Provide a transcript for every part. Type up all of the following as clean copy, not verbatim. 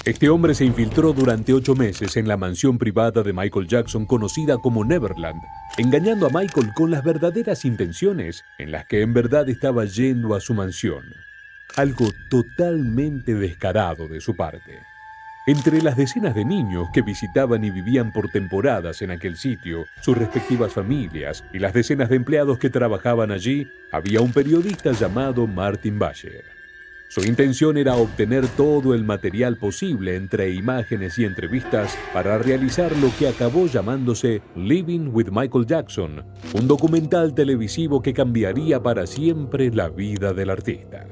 Este hombre se infiltró durante 8 meses en la mansión privada de Michael Jackson conocida como Neverland, engañando a Michael con las verdaderas intenciones en las que en verdad estaba yendo a su mansión. Algo totalmente descarado de su parte. Entre las decenas de niños que visitaban y vivían por temporadas en aquel sitio, sus respectivas familias y las decenas de empleados que trabajaban allí, había un periodista llamado Martin Bashir. Su intención era obtener todo el material posible entre imágenes y entrevistas para realizar lo que acabó llamándose Living with Michael Jackson, un documental televisivo que cambiaría para siempre la vida del artista.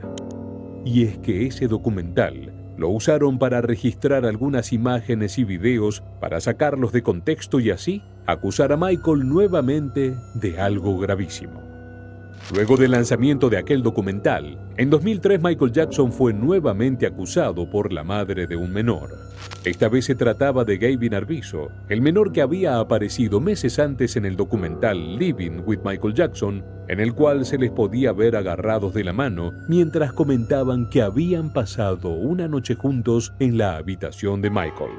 Y es que ese documental lo usaron para registrar algunas imágenes y videos para sacarlos de contexto y así acusar a Michael nuevamente de algo gravísimo. Luego del lanzamiento de aquel documental, en 2003 Michael Jackson fue nuevamente acusado por la madre de un menor. Esta vez se trataba de Gavin Arvizo, el menor que había aparecido meses antes en el documental Living with Michael Jackson, en el cual se les podía ver agarrados de la mano mientras comentaban que habían pasado una noche juntos en la habitación de Michael.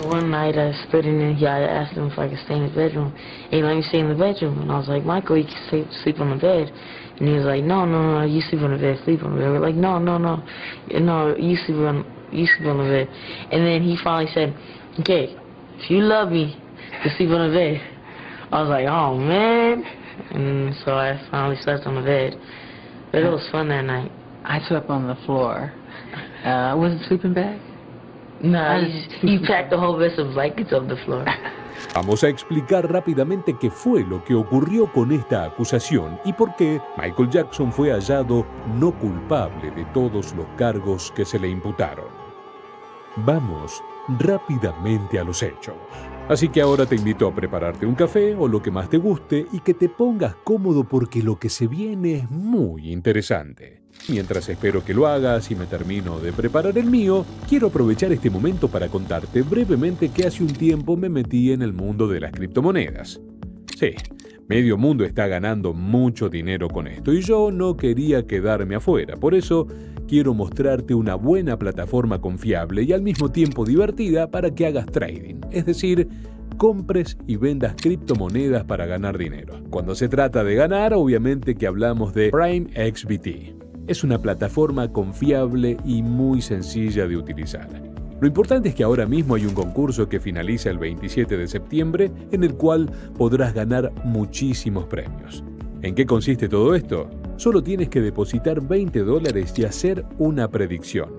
One night I was sitting in here, I asked him if I could stay in his bedroom. He let me stay in the bedroom, and I was like, Michael, you can sleep on the bed. And he was like, no, you sleep on the bed, sleep on the bed. We're like, no, you sleep on the bed. And then he finally said, okay, if you love me, to sleep on the bed. I was like, oh man. And so I finally slept on the bed. But it was fun that night. I slept on the floor. Was it sleeping bag? No, he packed the whole vest of blankets on the floor. Vamos a explicar rápidamente qué fue lo que ocurrió con esta acusación y por qué Michael Jackson fue hallado no culpable de todos los cargos que se le imputaron. Vamos rápidamente a los hechos. Así que ahora te invito a prepararte un café o lo que más te guste y que te pongas cómodo porque lo que se viene es muy interesante. Mientras espero que lo hagas y me termino de preparar el mío, quiero aprovechar este momento para contarte brevemente que hace un tiempo me metí en el mundo de las criptomonedas. Sí, medio mundo está ganando mucho dinero con esto y yo no quería quedarme afuera, por eso quiero mostrarte una buena plataforma confiable y al mismo tiempo divertida para que hagas trading, es decir, compres y vendas criptomonedas para ganar dinero. Cuando se trata de ganar, obviamente que hablamos de Prime XBT. Es una plataforma confiable y muy sencilla de utilizar. Lo importante es que ahora mismo hay un concurso que finaliza el 27 de septiembre en el cual podrás ganar muchísimos premios. ¿En qué consiste todo esto? Solo tienes que depositar $20 y hacer una predicción.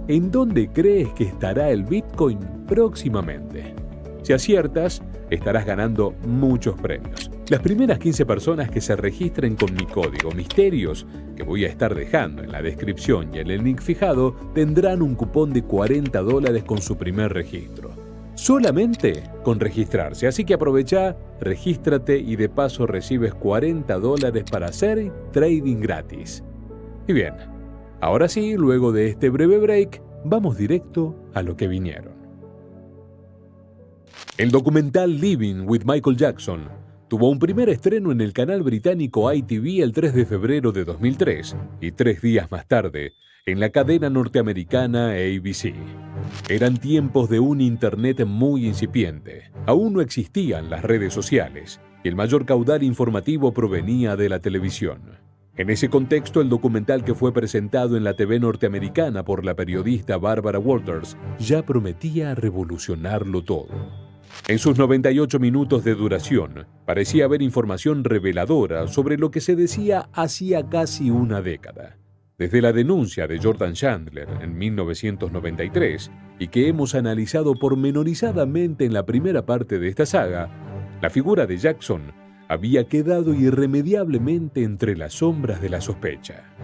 ¿En dónde crees que estará el Bitcoin próximamente? Si aciertas, estarás ganando muchos premios. Las primeras 15 personas que se registren con mi código Misterios, que voy a estar dejando en la descripción y en el link fijado, tendrán un cupón de $40 con su primer registro. Solamente con registrarse, así que aprovecha, regístrate y de paso recibes $40 para hacer trading gratis. Y bien, ahora sí, luego de este breve break, vamos directo a lo que vinieron. El documental Living with Michael Jackson tuvo un primer estreno en el canal británico ITV el 3 de febrero de 2003 y 3 días más tarde en la cadena norteamericana ABC. Eran tiempos de un internet muy incipiente. Aún no existían las redes sociales y el mayor caudal informativo provenía de la televisión. En ese contexto, el documental que fue presentado en la TV norteamericana por la periodista Barbara Walters ya prometía revolucionarlo todo. En sus 98 minutos de duración, parecía haber información reveladora sobre lo que se decía hacía casi una década. Desde la denuncia de Jordan Chandler en 1993, y que hemos analizado pormenorizadamente en la primera parte de esta saga, la figura de Jackson había quedado irremediablemente entre las sombras de la sospecha.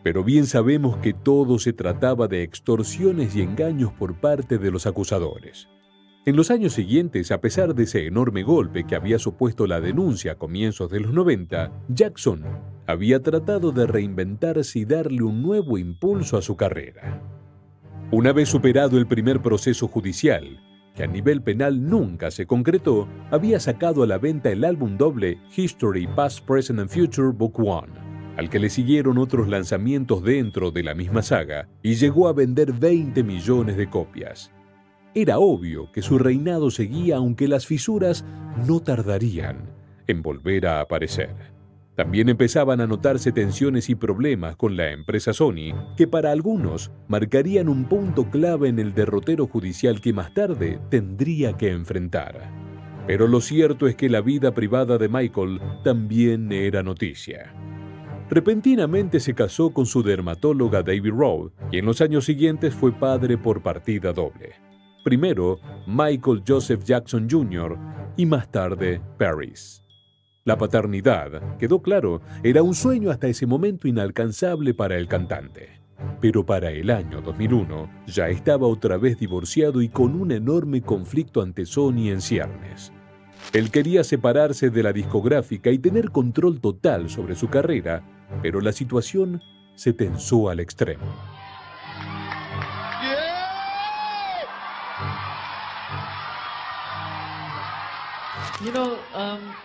Pero bien sabemos que todo se trataba de extorsiones y engaños por parte de los acusadores. En los años siguientes, a pesar de ese enorme golpe que había supuesto la denuncia a comienzos de los 90, Jackson había tratado de reinventarse y darle un nuevo impulso a su carrera. Una vez superado el primer proceso judicial, que a nivel penal nunca se concretó, había sacado a la venta el álbum doble History, Past, Present and Future Book One. al que le siguieron otros lanzamientos dentro de la misma saga y llegó a vender 20 millones de copias. Era obvio que su reinado seguía, aunque las fisuras no tardarían en volver a aparecer. También empezaban a notarse tensiones y problemas con la empresa Sony, que para algunos marcarían un punto clave en el derrotero judicial que más tarde tendría que enfrentar. Pero lo cierto es que la vida privada de Michael también era noticia. Repentinamente se casó con su dermatóloga David Rowe y en los años siguientes fue padre por partida doble. Primero, Michael Joseph Jackson Jr. y más tarde, Paris. La paternidad, quedó claro, era un sueño hasta ese momento inalcanzable para el cantante. Pero para el año 2001 ya estaba otra vez divorciado y con un enorme conflicto ante Sony en ciernes. Él quería separarse de la discográfica y tener control total sobre su carrera, pero la situación se tensó al extremo. You know,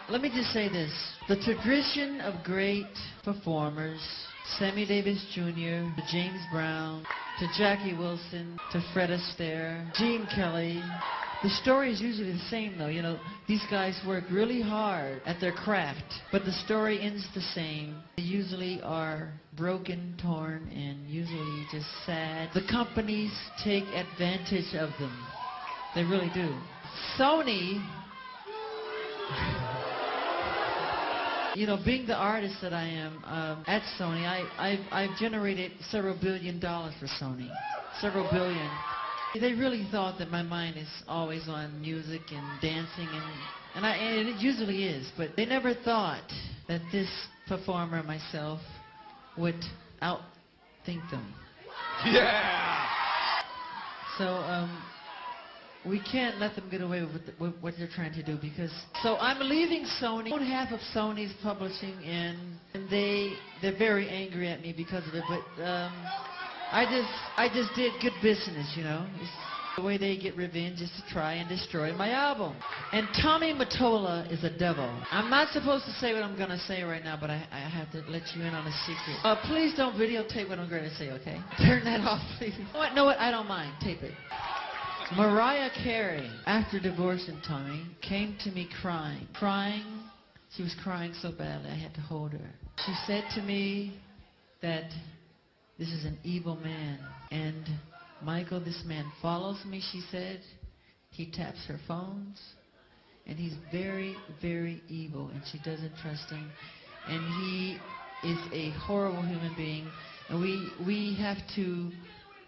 let me just say this. The tradition of great performers, Sammy Davis Jr., to James Brown, to Jackie Wilson, to Fred Astaire, Gene Kelly, the story is usually the same though. You know, these guys work really hard at their craft, but the story ends the same. They usually are broken, torn, and usually just sad. The companies take advantage of them. They really do. Sony, you know, being the artist that I am at Sony, I've generated several $1 billion for Sony. Several billion. They really thought that my mind is always on music and dancing, and it usually is, but they never thought that this performer, myself, would outthink them. Yeah! So, we can't let them get away with what they're trying to do because... So I'm leaving Sony. On behalf of Sony's publishing, and they're very angry at me because of it, but I just did good business, you know. It's the way they get revenge is to try and destroy my album. And Tommy Mottola is a devil. I'm not supposed to say what I'm going to say right now, but I have to let you in on a secret. Please don't videotape what I'm going to say, okay? Turn that off, please. No, what? I don't mind. Tape it. Mariah Carey, after divorcing Tommy, came to me crying. She was crying so badly I had to hold her. She said to me that this is an evil man. And Michael, this man follows me, she said. He taps her phones. And he's very, very evil. And she doesn't trust him. And he is a horrible human being. And we have to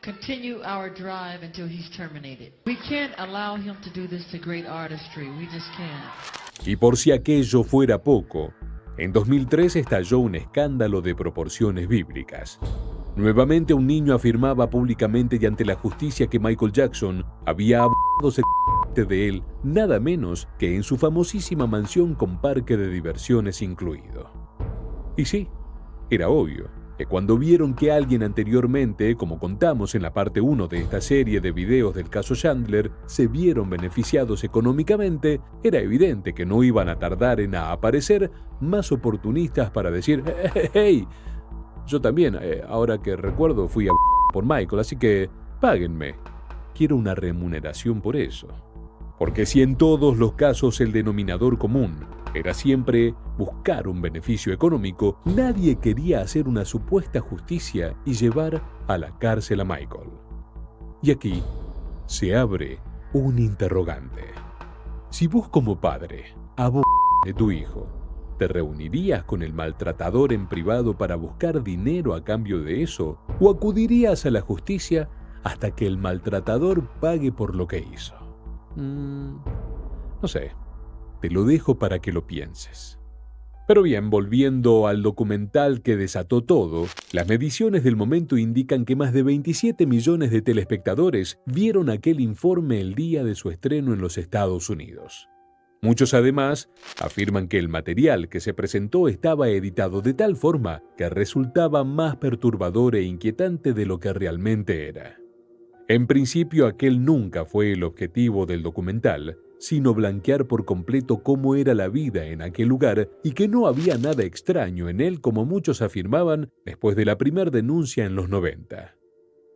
continue our drive until he's terminated. We can't allow him to do this to great artistry. We just can't. Y por si aquello fuera poco, en 2003 estalló un escándalo de proporciones bíblicas. Nuevamente un niño afirmaba públicamente y ante la justicia que Michael Jackson había abusado sexualmente de él, nada menos que en su famosísima mansión con parque de diversiones incluido. Y sí, era obvio que cuando vieron que alguien anteriormente, como contamos en la parte 1 de esta serie de videos del caso Chandler, se vieron beneficiados económicamente, era evidente que no iban a tardar en aparecer más oportunistas para decir «Hey, yo también, ahora que recuerdo, fui abusado por Michael, así que páguenme. Quiero una remuneración por eso». Porque si en todos los casos el denominador común era siempre buscar un beneficio económico, nadie quería hacer una supuesta justicia y llevar a la cárcel a Michael. Y aquí se abre un interrogante. Si vos como padre, abogado de tu hijo, ¿te reunirías con el maltratador en privado para buscar dinero a cambio de eso? ¿O acudirías a la justicia hasta que el maltratador pague por lo que hizo? No sé, te lo dejo para que lo pienses. Pero bien, volviendo al documental que desató todo, las mediciones del momento indican que más de 27 millones de telespectadores vieron aquel informe el día de su estreno en los Estados Unidos. Muchos además afirman que el material que se presentó estaba editado de tal forma que resultaba más perturbador e inquietante de lo que realmente era. En principio, aquel nunca fue el objetivo del documental, sino blanquear por completo cómo era la vida en aquel lugar y que no había nada extraño en él como muchos afirmaban después de la primera denuncia en los 90.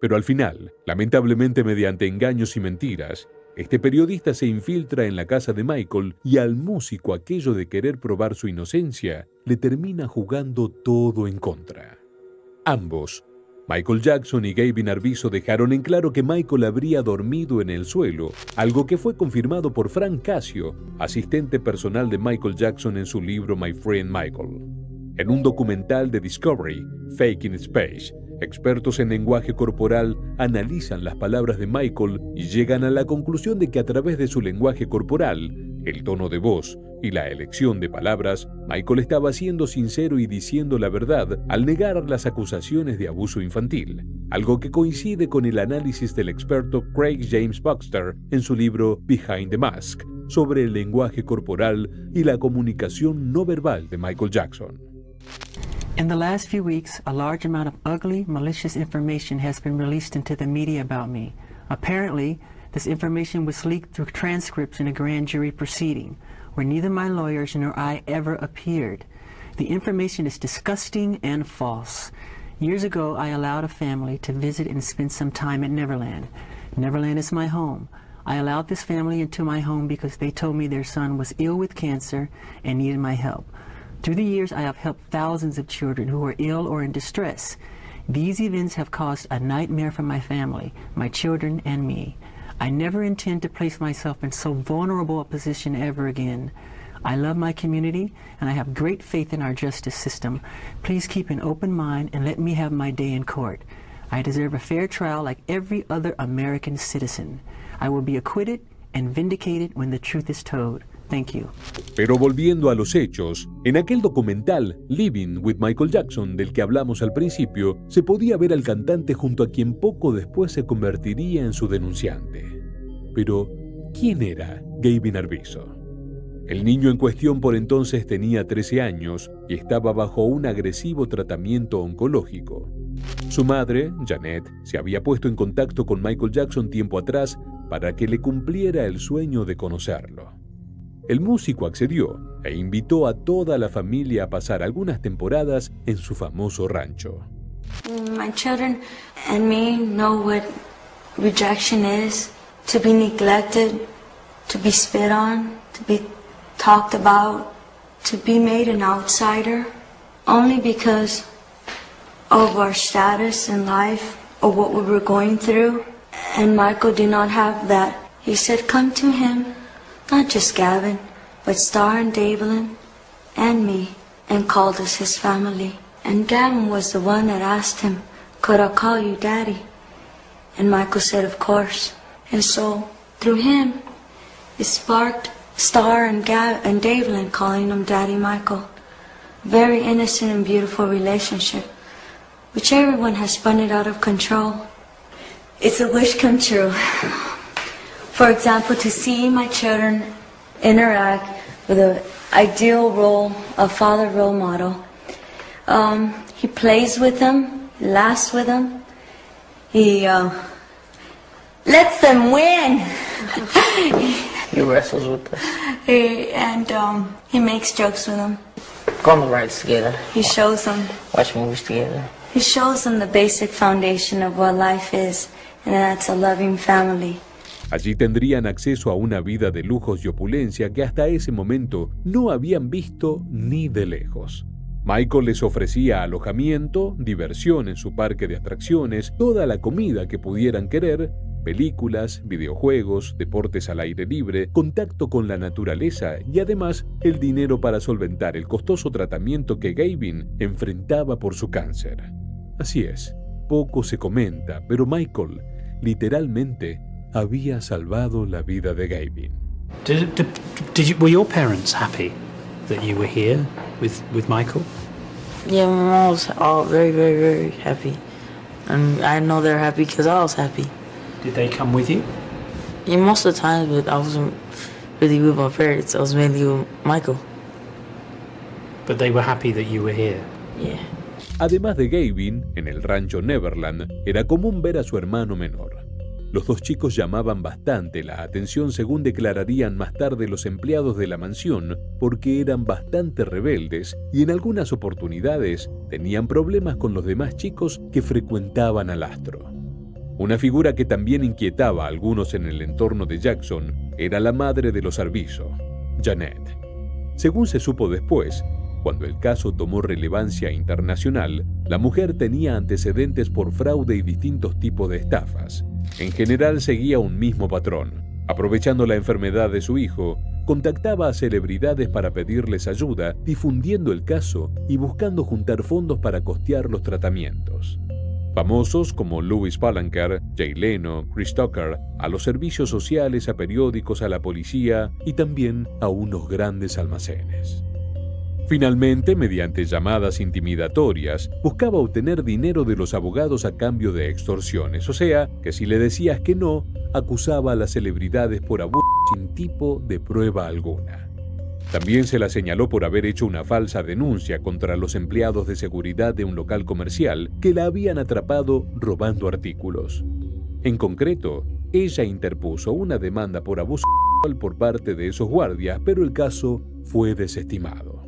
Pero al final, lamentablemente mediante engaños y mentiras, este periodista se infiltra en la casa de Michael y al músico aquello de querer probar su inocencia le termina jugando todo en contra. Ambos, Michael Jackson y Gavin Arvizo, dejaron en claro que Michael habría dormido en el suelo, algo que fue confirmado por Frank Casio, asistente personal de Michael Jackson en su libro My Friend Michael. En un documental de Discovery, Fake in Space, expertos en lenguaje corporal analizan las palabras de Michael y llegan a la conclusión de que a través de su lenguaje corporal, el tono de voz y la elección de palabras, Michael estaba siendo sincero y diciendo la verdad al negar las acusaciones de abuso infantil, algo que coincide con el análisis del experto Craig James Baxter en su libro Behind the Mask, sobre el lenguaje corporal y la comunicación no verbal de Michael Jackson. In the last few weeks, a large amount of ugly, malicious information has been released into the media about me. Apparently, this information was leaked through transcripts in a grand jury proceeding, where neither my lawyers nor I ever appeared. The information is disgusting and false. Years ago, I allowed a family to visit and spend some time at Neverland. Neverland is my home. I allowed this family into my home because they told me their son was ill with cancer and needed my help. Through the years, I have helped thousands of children who are ill or in distress. These events have caused a nightmare for my family, my children, and me. I never intend to place myself in so vulnerable a position ever again. I love my community, and I have great faith in our justice system. Please keep an open mind and let me have my day in court. I deserve a fair trial like every other American citizen. I will be acquitted and vindicated when the truth is told. Thank you. Pero volviendo a los hechos, en aquel documental Living with Michael Jackson del que hablamos al principio, se podía ver al cantante junto a quien poco después se convertiría en su denunciante. Pero, ¿quién era Gavin Arvizo? El niño en cuestión por entonces tenía 13 años y estaba bajo un agresivo tratamiento oncológico. Su madre, Janet, se había puesto en contacto con Michael Jackson tiempo atrás para que le cumpliera el sueño de conocerlo. El músico accedió e invitó a toda la familia a pasar algunas temporadas en su famoso rancho. My children and me know what rejection is, to be neglected, to be spit on, to be talked about, to be made an outsider, only because of our status in life or what we were going through. And Michael did not have that. He said, come to him. Not just Gavin, but Star and Davelin and me, and called us his family. And Gavin was the one that asked him, could I call you Daddy? And Michael said, of course. And so, through him, it sparked Star and Davelin calling him Daddy Michael. Very innocent and beautiful relationship, which everyone has spun it out of control. It's a wish come true. For example, to see my children interact with an ideal role, a father role model. He plays with them, laughs with them, he lets them win. He wrestles with them. He makes jokes with them. Go on the rides together. He shows them. Watch movies together. He shows them the basic foundation of what life is, and that's a loving family. Allí tendrían acceso a una vida de lujos y opulencia que hasta ese momento no habían visto ni de lejos. Michael les ofrecía alojamiento, diversión en su parque de atracciones, toda la comida que pudieran querer, películas, videojuegos, deportes al aire libre, contacto con la naturaleza y además el dinero para solventar el costoso tratamiento que Gavin enfrentaba por su cáncer. Así es, poco se comenta, pero Michael literalmente había salvado la vida de Gavin. Were your parents happy that you were here with Michael? Yeah, my mom was all very, very, very happy. And I know they're happy because I was happy. Did they come with you? Yeah, most of the time, but I wasn't really with my parents. I was mainly with Michael. But they were happy that you were here? Yeah. Además de Gavin, en el rancho Neverland, era común ver a su hermano menor. Los dos chicos llamaban bastante la atención, según declararían más tarde los empleados de la mansión, porque eran bastante rebeldes y en algunas oportunidades tenían problemas con los demás chicos que frecuentaban al astro. Una figura que también inquietaba a algunos en el entorno de Jackson era la madre de los Arvizo, Janet. Según se supo después, cuando el caso tomó relevancia internacional, la mujer tenía antecedentes por fraude y distintos tipos de estafas. En general seguía un mismo patrón. Aprovechando la enfermedad de su hijo, contactaba a celebridades para pedirles ayuda, difundiendo el caso y buscando juntar fondos para costear los tratamientos. Famosos como Louis Palanker, Jay Leno, Chris Tucker, a los servicios sociales, a periódicos, a la policía y también a unos grandes almacenes. Finalmente, mediante llamadas intimidatorias, buscaba obtener dinero de los abogados a cambio de extorsiones, o sea, que si le decías que no, acusaba a las celebridades por abuso sin tipo de prueba alguna. También se la señaló por haber hecho una falsa denuncia contra los empleados de seguridad de un local comercial que la habían atrapado robando artículos. En concreto, ella interpuso una demanda por abuso sexual por parte de esos guardias, pero el caso fue desestimado.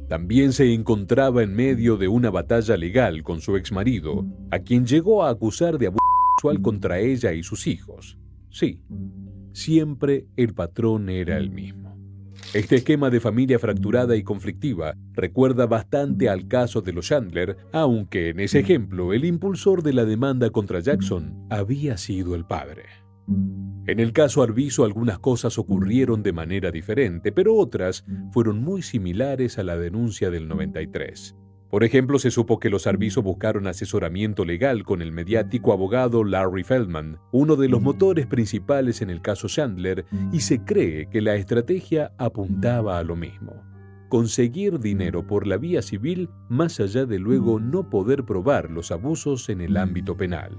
También se encontraba en medio de una batalla legal con su exmarido, a quien llegó a acusar de abuso sexual contra ella y sus hijos. Sí, siempre el patrón era el mismo. Este esquema de familia fracturada y conflictiva recuerda bastante al caso de los Chandler, aunque en ese ejemplo el impulsor de la demanda contra Jackson había sido el padre. En el caso Arvizo algunas cosas ocurrieron de manera diferente, pero otras fueron muy similares a la denuncia del 93. Por ejemplo, se supo que los Arvizo buscaron asesoramiento legal con el mediático abogado Larry Feldman, uno de los motores principales en el caso Chandler, y se cree que la estrategia apuntaba a lo mismo: conseguir dinero por la vía civil más allá de luego no poder probar los abusos en el ámbito penal.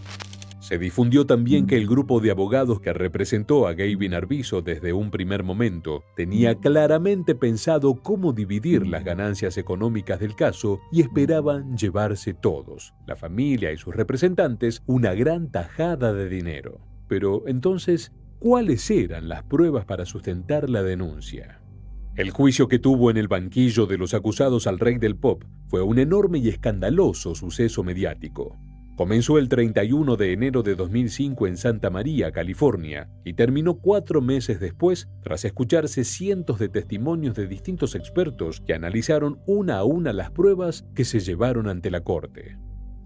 Se difundió también que el grupo de abogados que representó a Gavin Arvizo desde un primer momento tenía claramente pensado cómo dividir las ganancias económicas del caso y esperaban llevarse todos, la familia y sus representantes, una gran tajada de dinero. Pero entonces, ¿cuáles eran las pruebas para sustentar la denuncia? El juicio que tuvo en el banquillo de los acusados al rey del pop fue un enorme y escandaloso suceso mediático. Comenzó el 31 de enero de 2005 en Santa María, California, y terminó 4 meses después, tras escucharse cientos de testimonios de distintos expertos que analizaron una a una las pruebas que se llevaron ante la corte.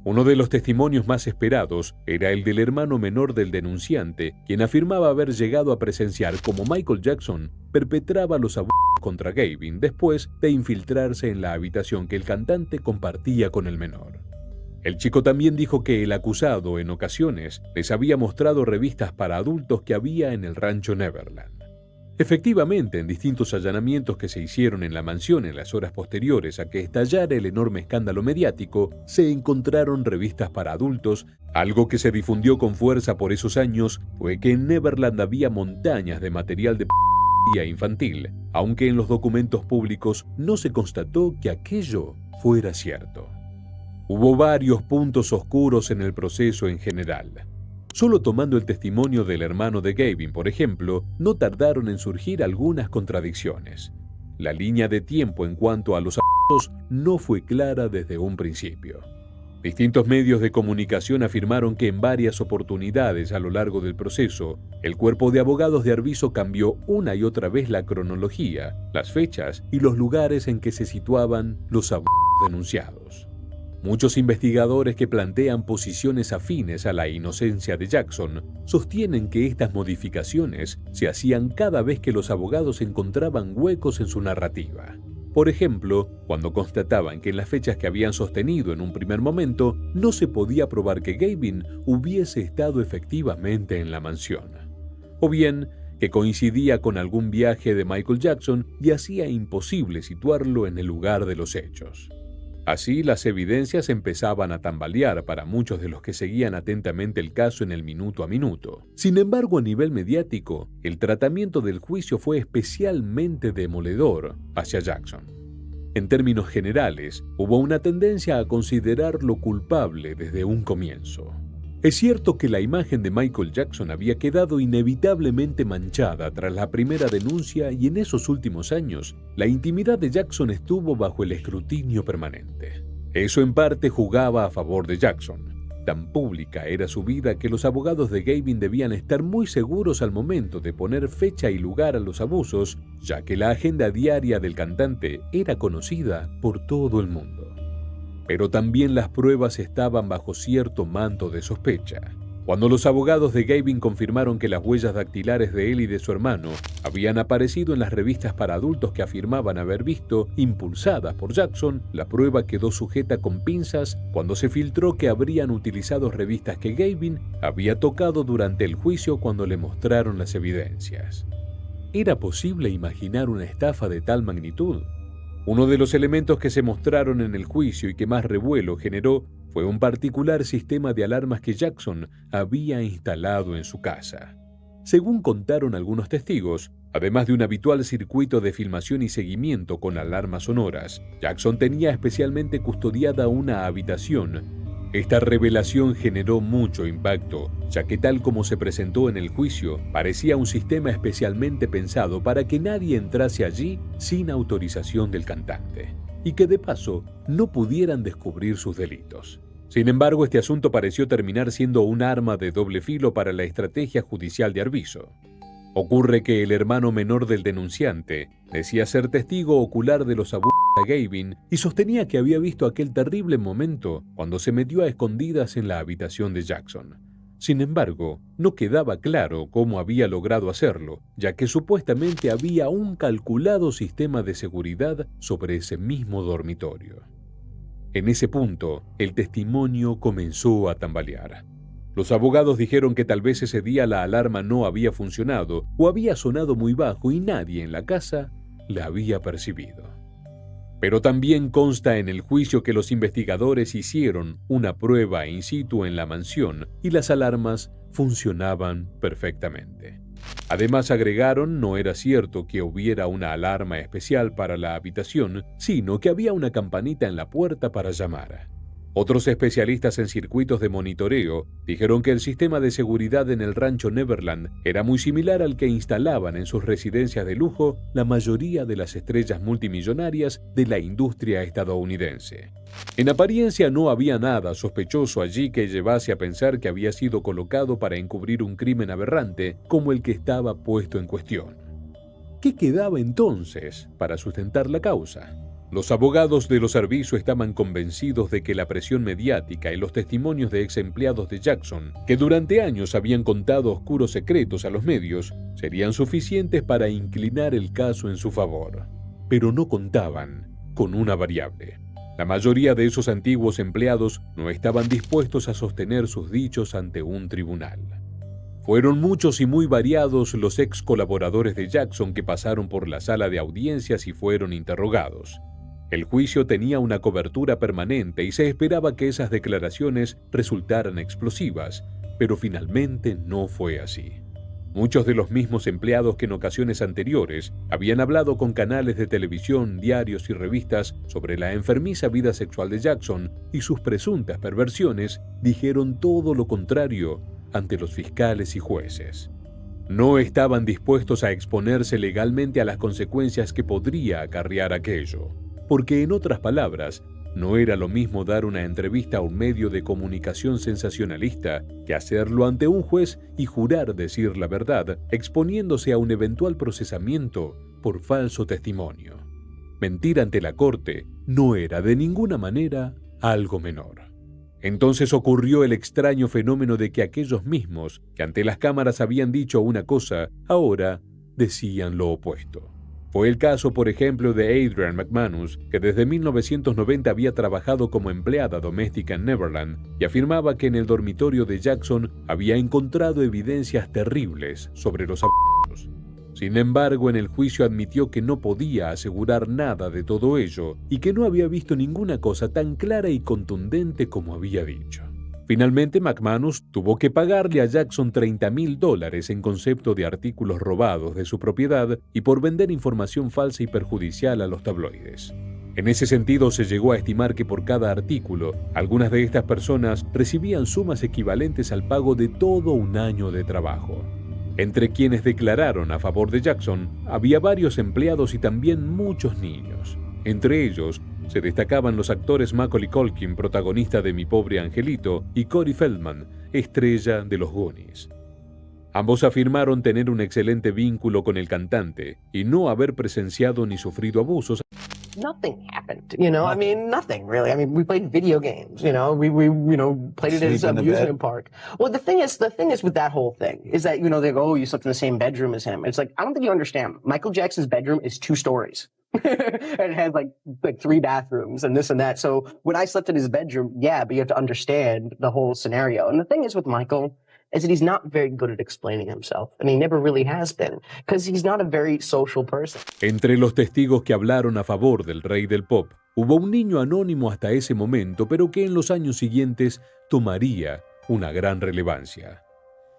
Uno de los testimonios más esperados era el del hermano menor del denunciante, quien afirmaba haber llegado a presenciar cómo Michael Jackson perpetraba los abusos contra Gavin después de infiltrarse en la habitación que el cantante compartía con el menor. El chico también dijo que el acusado en ocasiones les había mostrado revistas para adultos que había en el rancho Neverland. Efectivamente, en distintos allanamientos que se hicieron en la mansión en las horas posteriores a que estallara el enorme escándalo mediático, se encontraron revistas para adultos. Algo que se difundió con fuerza por esos años fue que en Neverland había montañas de material de pornografía infantil, aunque en los documentos públicos no se constató que aquello fuera cierto. Hubo varios puntos oscuros en el proceso en general. Solo tomando el testimonio del hermano de Gavin, por ejemplo, no tardaron en surgir algunas contradicciones. La línea de tiempo en cuanto a los abusos no fue clara desde un principio. Distintos medios de comunicación afirmaron que en varias oportunidades a lo largo del proceso, el cuerpo de abogados de Arvizo cambió una y otra vez la cronología, las fechas y los lugares en que se situaban los abusos denunciados. Muchos investigadores que plantean posiciones afines a la inocencia de Jackson sostienen que estas modificaciones se hacían cada vez que los abogados encontraban huecos en su narrativa. Por ejemplo, cuando constataban que en las fechas que habían sostenido en un primer momento no se podía probar que Gavin hubiese estado efectivamente en la mansión. O bien, que coincidía con algún viaje de Michael Jackson y hacía imposible situarlo en el lugar de los hechos. Así, las evidencias empezaban a tambalear para muchos de los que seguían atentamente el caso en el minuto a minuto. Sin embargo, a nivel mediático, el tratamiento del juicio fue especialmente demoledor hacia Jackson. En términos generales, hubo una tendencia a considerarlo culpable desde un comienzo. Es cierto que la imagen de Michael Jackson había quedado inevitablemente manchada tras la primera denuncia y en esos últimos años, la intimidad de Jackson estuvo bajo el escrutinio permanente. Eso en parte jugaba a favor de Jackson. Tan pública era su vida que los abogados de Gavin debían estar muy seguros al momento de poner fecha y lugar a los abusos, ya que la agenda diaria del cantante era conocida por todo el mundo. Pero también las pruebas estaban bajo cierto manto de sospecha. Cuando los abogados de Gavin confirmaron que las huellas dactilares de él y de su hermano habían aparecido en las revistas para adultos que afirmaban haber visto, impulsadas por Jackson, la prueba quedó sujeta con pinzas cuando se filtró que habrían utilizado revistas que Gavin había tocado durante el juicio cuando le mostraron las evidencias. ¿Era posible imaginar una estafa de tal magnitud? Uno de los elementos que se mostraron en el juicio y que más revuelo generó fue un particular sistema de alarmas que Jackson había instalado en su casa. Según contaron algunos testigos, además de un habitual circuito de filmación y seguimiento con alarmas sonoras, Jackson tenía especialmente custodiada una habitación. Esta revelación generó mucho impacto, ya que tal como se presentó en el juicio, parecía un sistema especialmente pensado para que nadie entrase allí sin autorización del cantante, y que de paso no pudieran descubrir sus delitos. Sin embargo, este asunto pareció terminar siendo un arma de doble filo para la estrategia judicial de Arvizo. Ocurre que el hermano menor del denunciante decía ser testigo ocular de los abusos a Gavin y sostenía que había visto aquel terrible momento cuando se metió a escondidas en la habitación de Jackson. Sin embargo, no quedaba claro cómo había logrado hacerlo, ya que supuestamente había un calculado sistema de seguridad sobre ese mismo dormitorio. En ese punto, el testimonio comenzó a tambalear. Los abogados dijeron que tal vez ese día la alarma no había funcionado o había sonado muy bajo y nadie en la casa la había percibido. Pero también consta en el juicio que los investigadores hicieron una prueba in situ en la mansión y las alarmas funcionaban perfectamente. Además agregaron, no era cierto que hubiera una alarma especial para la habitación, sino que había una campanita en la puerta para llamar. Otros especialistas en circuitos de monitoreo dijeron que el sistema de seguridad en el rancho Neverland era muy similar al que instalaban en sus residencias de lujo la mayoría de las estrellas multimillonarias de la industria estadounidense. En apariencia no había nada sospechoso allí que llevase a pensar que había sido colocado para encubrir un crimen aberrante como el que estaba puesto en cuestión. ¿Qué quedaba entonces para sustentar la causa? Los abogados de los Arvizo estaban convencidos de que la presión mediática y los testimonios de ex empleados de Jackson, que durante años habían contado oscuros secretos a los medios, serían suficientes para inclinar el caso en su favor. Pero no contaban con una variable. La mayoría de esos antiguos empleados no estaban dispuestos a sostener sus dichos ante un tribunal. Fueron muchos y muy variados los ex colaboradores de Jackson que pasaron por la sala de audiencias y fueron interrogados. El juicio tenía una cobertura permanente y se esperaba que esas declaraciones resultaran explosivas, pero finalmente no fue así. Muchos de los mismos empleados que en ocasiones anteriores habían hablado con canales de televisión, diarios y revistas sobre la enfermiza vida sexual de Jackson y sus presuntas perversiones, dijeron todo lo contrario ante los fiscales y jueces. No estaban dispuestos a exponerse legalmente a las consecuencias que podría acarrear aquello. Porque, en otras palabras, no era lo mismo dar una entrevista a un medio de comunicación sensacionalista que hacerlo ante un juez y jurar decir la verdad, exponiéndose a un eventual procesamiento por falso testimonio. Mentir ante la corte no era de ninguna manera algo menor. Entonces ocurrió el extraño fenómeno de que aquellos mismos que ante las cámaras habían dicho una cosa, ahora decían lo opuesto. Fue el caso, por ejemplo, de Adrienne McManus, que desde 1990 había trabajado como empleada doméstica en Neverland y afirmaba que en el dormitorio de Jackson había encontrado evidencias terribles sobre los abusos. Sin embargo, en el juicio admitió que no podía asegurar nada de todo ello y que no había visto ninguna cosa tan clara y contundente como había dicho. Finalmente, McManus tuvo que pagarle a Jackson $30,000 en concepto de artículos robados de su propiedad y por vender información falsa y perjudicial a los tabloides. En ese sentido, se llegó a estimar que por cada artículo, algunas de estas personas recibían sumas equivalentes al pago de todo un año de trabajo. Entre quienes declararon a favor de Jackson, había varios empleados y también muchos niños. Entre ellos, se destacaban los actores Macaulay Culkin, protagonista de Mi pobre angelito, y Corey Feldman, estrella de los Goonies. Ambos afirmaron tener un excelente vínculo con el cantante y no haber presenciado ni sufrido abusos. Nothing happened, you know. I mean, nothing really. I mean, we played video games, you know. We played it as an amusement park. Well, the thing is with that whole thing is that, you know, they go, oh, you slept in the same bedroom as him. It's like, I don't think you understand. Michael Jackson's bedroom is 2 stories. And it has like 3 bathrooms and this and that. So when I slept in his bedroom, yeah, but you have to understand the whole scenario. And the thing is with Michael is that he's not very good at explaining himself. And he never really has been, because he's not a very social person. Entre los testigos que hablaron a favor del rey del pop, hubo un niño anónimo hasta ese momento, pero que en los años siguientes tomaría una gran relevancia.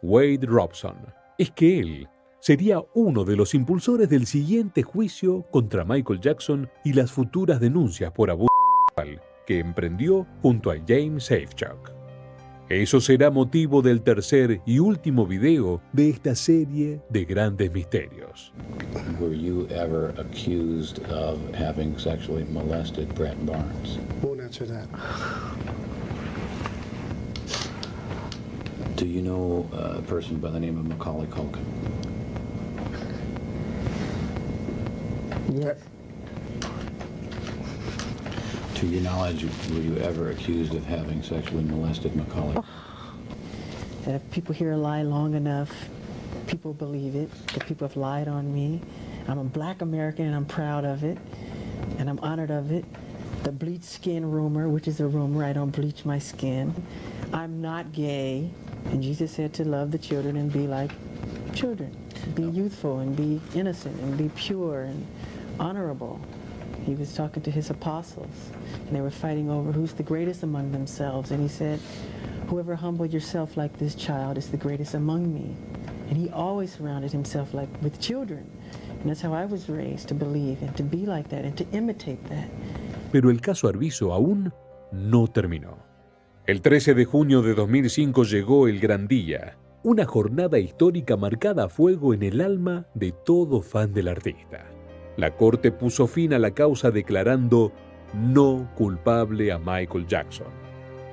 Wade Robson. Es que él sería uno de los impulsores del siguiente juicio contra Michael Jackson y las futuras denuncias por abuso sexual que emprendió junto a James Safechuck. Eso será motivo del tercer y último video de esta serie de grandes misterios. Were you ever accused of having sexually molested Brett Barnes? Won't answer that. Do you know a person by the name of Macaulay Culkin? Yes. To your knowledge, were you ever accused of having sexually molested Macaulay? If people hear a lie long enough, people believe it. The people have lied on me. I'm a black American and I'm proud of it. And I'm honored of it. The bleach skin rumor, which is a rumor, I don't bleach my skin. I'm not gay. And Jesus said to love the children and be like children. Be youthful and be innocent and be pure and honorable. He was talking to his apostles, and they were fighting over who's the greatest among themselves. And he said, whoever humbled yourself like this child is the greatest among me. And he always surrounded himself with children. And that's how I was raised, to believe and to be like that and to imitate that. Pero el caso Arvizo aún no terminó. El 13 de junio de 2005 llegó el gran día, una jornada histórica marcada a fuego en el alma de todo fan del artista. La corte puso fin a la causa declarando no culpable a Michael Jackson.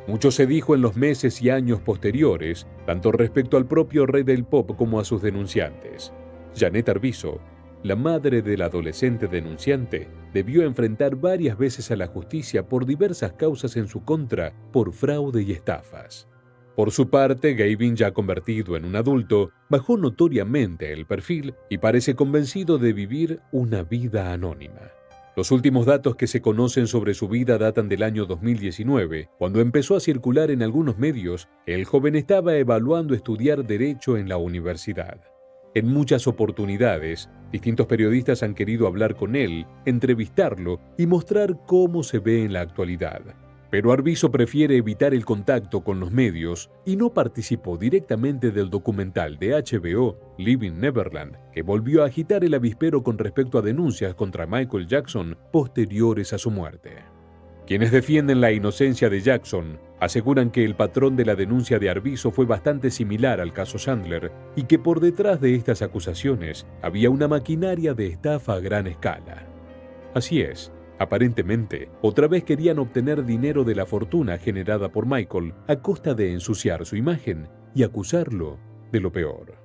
Mucho se dijo en los meses y años posteriores, tanto respecto al propio rey del pop como a sus denunciantes. Janet Arvizo, la madre del adolescente denunciante, debió enfrentar varias veces a la justicia por diversas causas en su contra por fraude y estafas. Por su parte, Gavin, ya convertido en un adulto, bajó notoriamente el perfil y parece convencido de vivir una vida anónima. Los últimos datos que se conocen sobre su vida datan del año 2019, cuando empezó a circular en algunos medios que el joven estaba evaluando estudiar Derecho en la universidad. En muchas oportunidades, distintos periodistas han querido hablar con él, entrevistarlo y mostrar cómo se ve en la actualidad. Pero Arvizo prefiere evitar el contacto con los medios y no participó directamente del documental de HBO, Living Neverland, que volvió a agitar el avispero con respecto a denuncias contra Michael Jackson posteriores a su muerte. Quienes defienden la inocencia de Jackson aseguran que el patrón de la denuncia de Arvizo fue bastante similar al caso Chandler y que por detrás de estas acusaciones había una maquinaria de estafa a gran escala. Así es. Aparentemente, otra vez querían obtener dinero de la fortuna generada por Michael a costa de ensuciar su imagen y acusarlo de lo peor.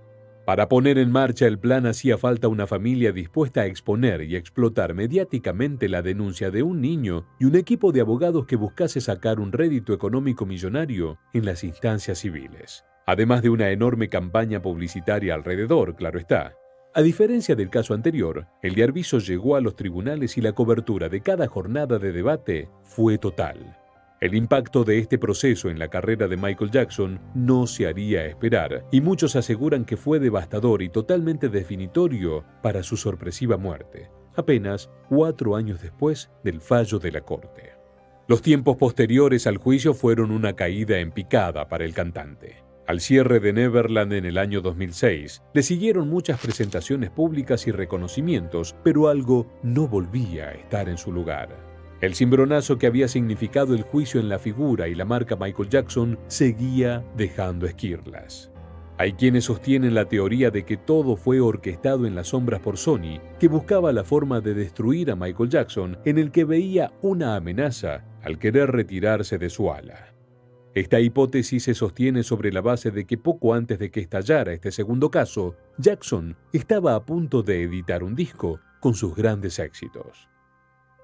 Para poner en marcha el plan hacía falta una familia dispuesta a exponer y explotar mediáticamente la denuncia de un niño y un equipo de abogados que buscase sacar un rédito económico millonario en las instancias civiles. Además de una enorme campaña publicitaria alrededor, claro está. A diferencia del caso anterior, el de Arvizo llegó a los tribunales y la cobertura de cada jornada de debate fue total. El impacto de este proceso en la carrera de Michael Jackson no se haría esperar, y muchos aseguran que fue devastador y totalmente definitorio para su sorpresiva muerte, apenas 4 años después del fallo de la corte. Los tiempos posteriores al juicio fueron una caída en picada para el cantante. Al cierre de Neverland en el año 2006, le siguieron muchas presentaciones públicas y reconocimientos, pero algo no volvía a estar en su lugar. El cimbronazo que había significado el juicio en la figura y la marca Michael Jackson seguía dejando esquirlas. Hay quienes sostienen la teoría de que todo fue orquestado en las sombras por Sony, que buscaba la forma de destruir a Michael Jackson, en el que veía una amenaza al querer retirarse de su ala. Esta hipótesis se sostiene sobre la base de que poco antes de que estallara este segundo caso, Jackson estaba a punto de editar un disco con sus grandes éxitos.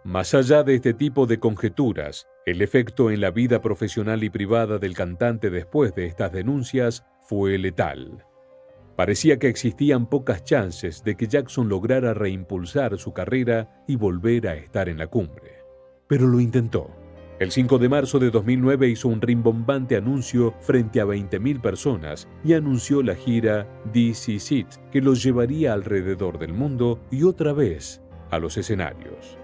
Más allá de este tipo de conjeturas, el efecto en la vida profesional y privada del cantante después de estas denuncias fue letal. Parecía que existían pocas chances de que Jackson lograra reimpulsar su carrera y volver a estar en la cumbre. Pero lo intentó. El 5 de marzo de 2009 hizo un rimbombante anuncio frente a 20.000 personas y anunció la gira This Is It, que los llevaría alrededor del mundo y otra vez a los escenarios.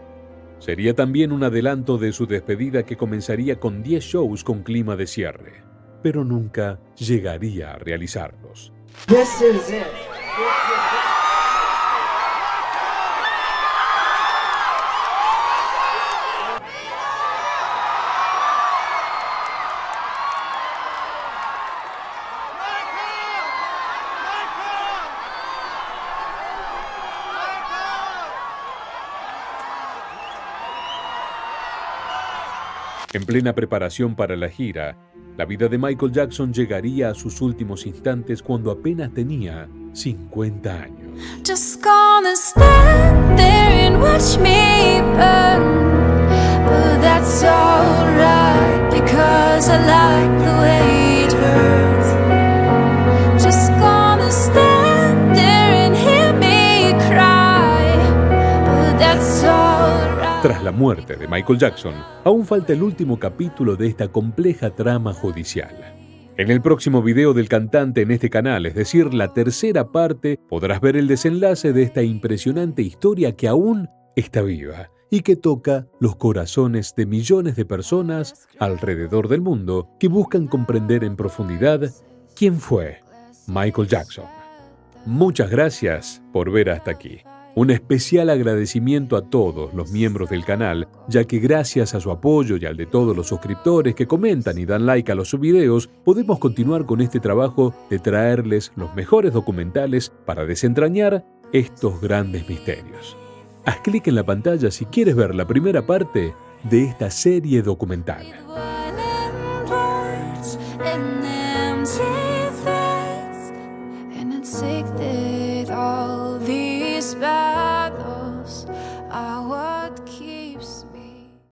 Sería también un adelanto de su despedida que comenzaría con 10 shows con clima de cierre, pero nunca llegaría a realizarlos. This is it. En plena preparación para la gira, la vida de Michael Jackson llegaría a sus últimos instantes cuando apenas tenía 50 años. Just gonna stand there and watch me burn, but that's alright because I like the way it hurts. Just gonna stand there and hear me cry, but that's alright. Tras la muerte de Michael Jackson, aún falta el último capítulo de esta compleja trama judicial. En el próximo video del cantante en este canal, es decir, la tercera parte, podrás ver el desenlace de esta impresionante historia que aún está viva y que toca los corazones de millones de personas alrededor del mundo que buscan comprender en profundidad quién fue Michael Jackson. Muchas gracias por ver hasta aquí. Un especial agradecimiento a todos los miembros del canal, ya que gracias a su apoyo y al de todos los suscriptores que comentan y dan like a los videos, podemos continuar con este trabajo de traerles los mejores documentales para desentrañar estos grandes misterios. Haz clic en la pantalla si quieres ver la primera parte de esta serie documental.